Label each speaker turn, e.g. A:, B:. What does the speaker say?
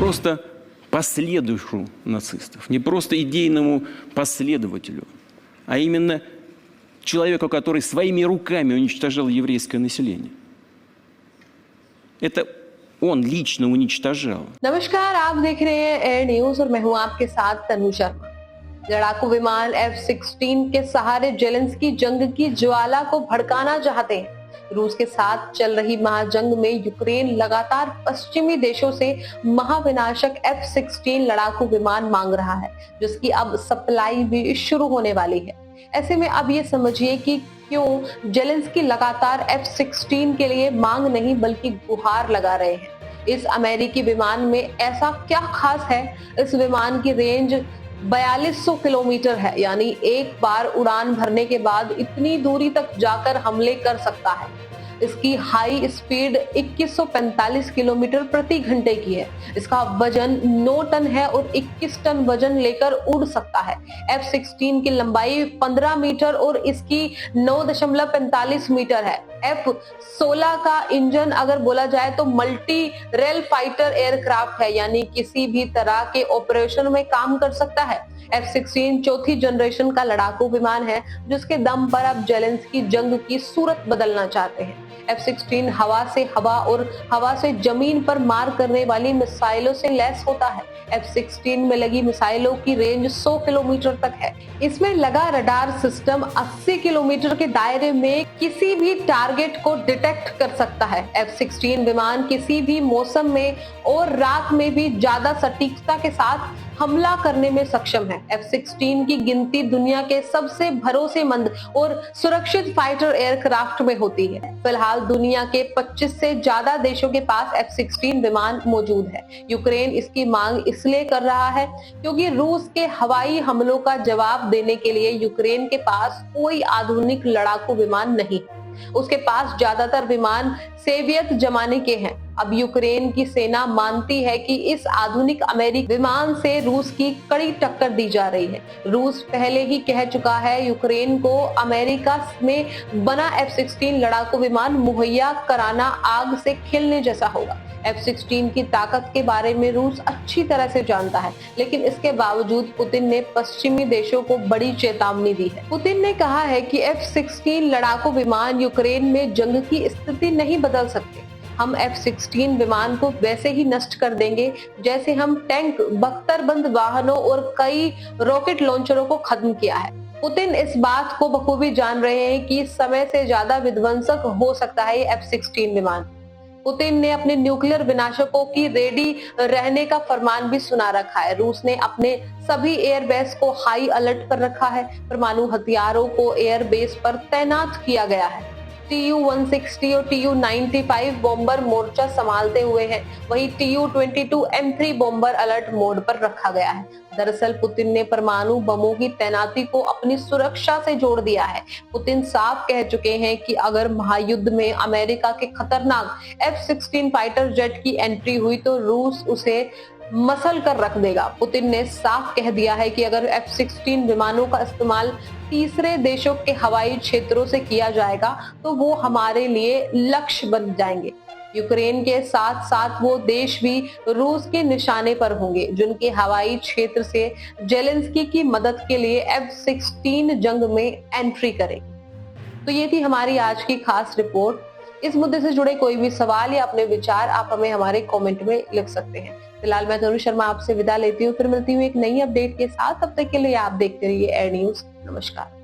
A: просто последующему нацистов, не просто идейному последователю, а именно человеку, который своими руками уничтожал еврейское население. Это он лично уничтожал.
B: नमस्कार, आप देख रहे हैं एयर न्यूज और मैं हूं आपके साथ तनु शर्मा। लड़ाकू विमान F-16 के सहारे जेलेंस्की जंग की ज्वाला को भड़काना चाहते हैं। रूस के साथ चल रही महाजंग में यूक्रेन लगातार पश्चिमी देशों से महाविनाशक F-16 लड़ाकू विमान मांग रहा है, जिसकी अब सप्लाई भी शुरू होने वाली है। ऐसे में अब ये समझिए कि क्यों जेलेंस्की लगातार F-16 के लिए मांग नहीं बल्कि गुहार लगा रहे हैं। इस अमेरिकी विमान में ऐसा क्या खास है? इस विमान की रेंज 4200 किलोमीटर है, यानी एक बार उड़ान भरने के बाद इतनी दूरी तक जाकर हमले कर सकता है। इसकी हाई स्पीड 2145 किलोमीटर प्रति घंटे की है। इसका वजन 9 टन है और 21 टन वजन लेकर उड़ सकता है। F-16 की लंबाई 15 मीटर और इसकी 9.45 मीटर है। F-16 का इंजन अगर बोला जाए तो मल्टी रेल फाइटर एयरक्राफ्ट है, यानी किसी भी तरह के ऑपरेशन में काम कर सकता है। F-16 चौथी जनरेशन का लड़ाकू विमान है, जिसके दम पर अब जेलेंस्की जंग की सूरत बदलना चाहते हैं। F-16 हवा से हवा और हवा से जमीन पर मार करने वाली मिसाइलों से लैस होता है। F-16 में लगी मिसाइलों की रेंज 100 किलोमीटर तक है। इसमें लगा रडार सिस्टम 80 किलोमीटर के दायरे में किसी भी टारगेट को डिटेक्ट कर सकता है। F-16 विमान किसी भी मौसम में और रात में भी ज्यादा सटीकता के साथ हमला करने में सक्षम है। F-16 की गिनती दुनिया के सबसे भरोसेमंद और सुरक्षित फाइटर एयरक्राफ्ट में होती है। फिलहाल दुनिया के 25 से ज्यादा देशों के पास F-16 विमान मौजूद है। यूक्रेन इसकी मांग इसलिए कर रहा है क्योंकि रूस के हवाई हमलों का जवाब देने के लिए यूक्रेन के पास कोई आधुनिक लड़ाकू विमान नहीं है। उसके पास ज्यादातर विमान सोवियत जमाने के हैं। अब यूक्रेन की सेना मानती है कि इस आधुनिक अमेरिकी विमान से रूस की कड़ी टक्कर दी जा रही है। रूस पहले ही कह चुका है यूक्रेन को अमेरिका में बना F-16 लड़ाकू विमान मुहैया कराना आग से खेलने जैसा होगा। F-16 की ताकत के बारे में रूस अच्छी तरह से जानता है, लेकिन इसके बावजूद पुतिन ने पश्चिमी देशों को बड़ी चेतावनी दी है। पुतिन ने कहा है कि F-16 लड़ाकू विमान यूक्रेन में जंग की स्थिति नहीं बदल सकते। हम F-16 विमान को वैसे ही नष्ट कर देंगे जैसे हम टैंक, बख्तरबंद वाहनों और कई रॉकेट लॉन्चरों को खत्म किया है। पुतिन इस बात को बखूबी जान रहे हैं कि समय से ज्यादा विध्वंसक हो सकता है ये F-16 विमान। पुतिन ने अपने न्यूक्लियर विनाशकों की रेडी रहने का फरमान भी सुना रखा है। रूस ने अपने सभी एयरबेस को हाई अलर्ट पर रखा है। परमाणु हथियारों को एयरबेस पर तैनात किया गया है। Tu-160 और Tu-95 बॉम्बर मोर्चा संभालते हुए हैं, वहीं Tu-22 M3 bomber alert mode पर रखा गया है। दरअसल पुतिन ने परमाणु बमों की तैनाती को अपनी सुरक्षा से जोड़ दिया है। पुतिन साफ कह चुके हैं कि अगर महायुद्ध में अमेरिका के खतरनाक F-16 फाइटर जेट की एंट्री हुई तो रूस उसे मसल कर रख देगा। पुतिन ने साफ कह दिया है कि अगर F-16 विमानों का इस्तेमाल तीसरे देशों के हवाई क्षेत्रों से किया जाएगा तो वो हमारे लिए लक्ष्य बन जाएंगे। यूक्रेन के साथ साथ वो देश भी रूस के निशाने पर होंगे, जिनके हवाई क्षेत्र से जेलेंस्की की मदद के लिए F-16 जंग में एंट्री करेगी। तो ये थी हमारी आज की खास रिपोर्ट। इस मुद्दे से जुड़े कोई भी सवाल या अपने विचार आप हमें हमारे कमेंट में लिख सकते हैं। फिलहाल मैं तनु शर्मा आपसे विदा लेती हूँ, फिर मिलती हूँ एक नई अपडेट के साथ। तब तक के लिए आप देखते रहिए एयर न्यूज। नमस्कार।